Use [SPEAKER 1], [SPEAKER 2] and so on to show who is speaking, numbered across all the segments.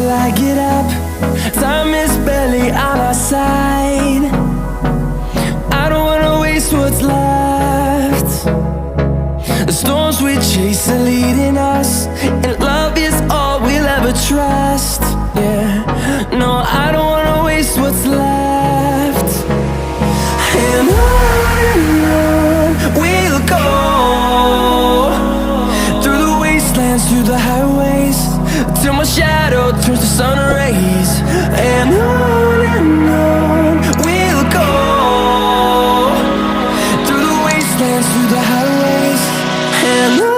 [SPEAKER 1] will I get up? Time is barely on our side. I don't wanna waste what's left. The storms we chase are leading us, and love is all we'll ever trust. Yeah, no, I don't wanna waste what's left. And on we'll go, through the wastelands, through the highways, till my shadow turns to sun rays. And on we'll go, through the wastelands, through the highways, and on.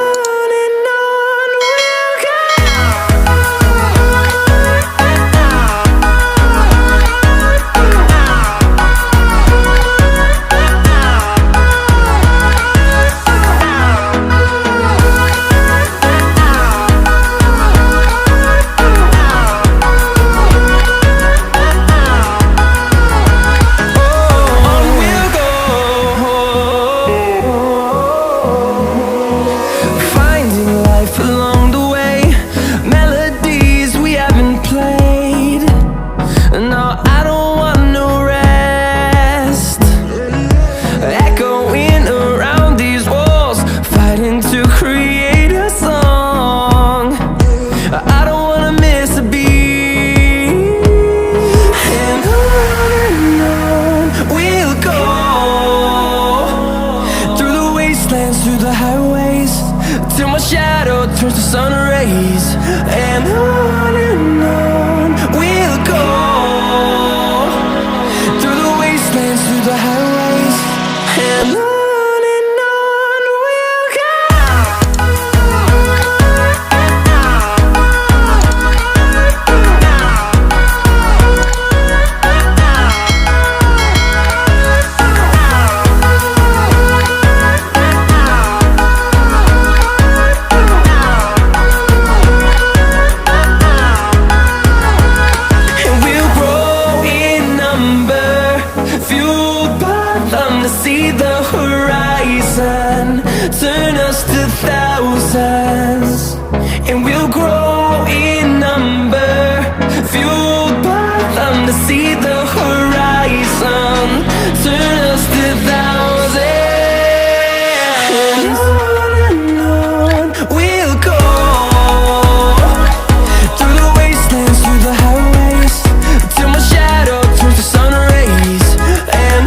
[SPEAKER 1] Turns to sun rays, and on we'll go, through the wastelands, through the highways, and on we'll go. See the horizon turn us to thousands, and we'll grow in number, fueled by them to see the horizon turn us to thousands. And on we'll go, through the wastelands, through the highways, till my shadow turns to sun rays. And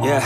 [SPEAKER 2] yeah,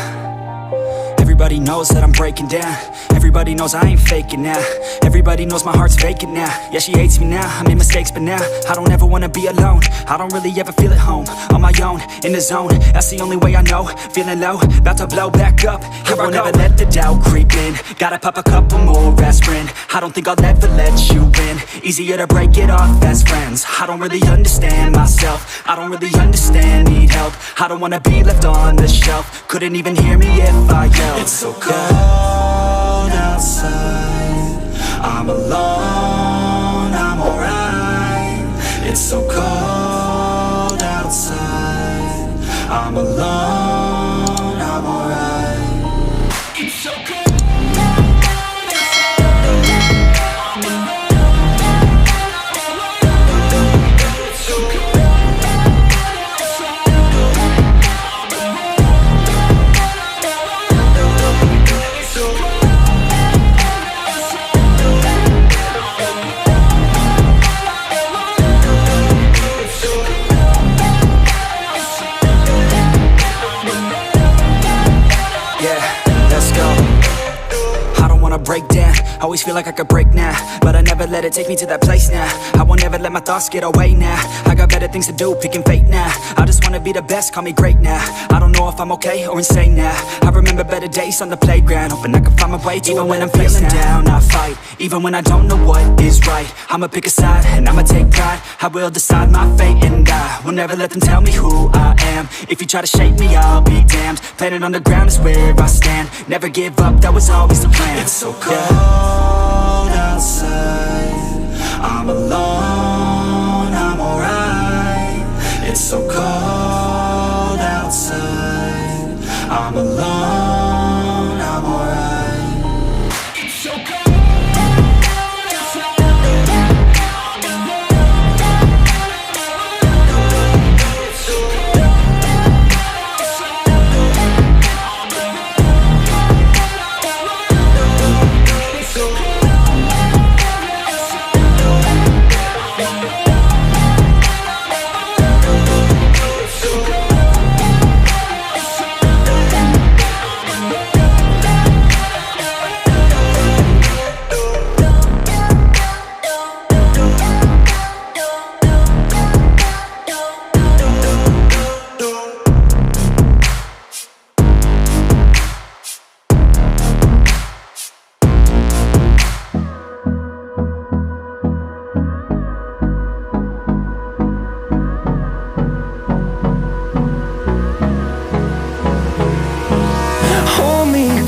[SPEAKER 2] everybody knows that I'm breaking down. Everybody knows I ain't faking now. Everybody knows my heart's vacant now. Yeah, she hates me now, I made mistakes, but now I don't ever wanna be alone. I don't really ever feel at home, on my own, in the zone. That's the only way I know, feeling low, about to blow back up. Here I won't ever let the doubt creep in. Gotta pop a couple more aspirin. I don't think I'll ever let you in. Easier to break it off best friends. I don't really understand myself, I don't really understand, need help. I don't wanna be left on the shelf. Couldn't even hear me if I yelled. It's so cold outside, I'm alone, I'm alright. It's so cold outside, I'm alone, I'm alright. It's so cold. Always feel like I could break now, but I never let it take me to that place now. I won't ever let my thoughts get away now. I got better things to do, picking fate now. I just wanna be the best, call me great now. I don't know if I'm okay or insane now. I remember better days on the playground, hoping I can find my way to even when I'm feeling down. I fight, even when I don't know what is right. I'ma pick a side, and I'ma take pride. I will decide my fate, and I will never let them tell me who I am. If you try to shake me, I'll be damned. Planet on the ground is where I stand. Never give up, that was always the plan.
[SPEAKER 1] It's so cold outside, I'm alone, I'm alright. It's so cold outside, I'm alone, I'm alright. It's so cold.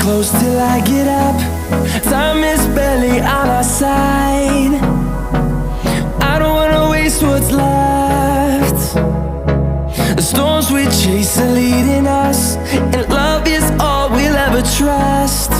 [SPEAKER 1] Close till I get up. Time is barely on our side. I don't wanna waste what's left. The storms we chase are leading us, and love is all we'll ever trust.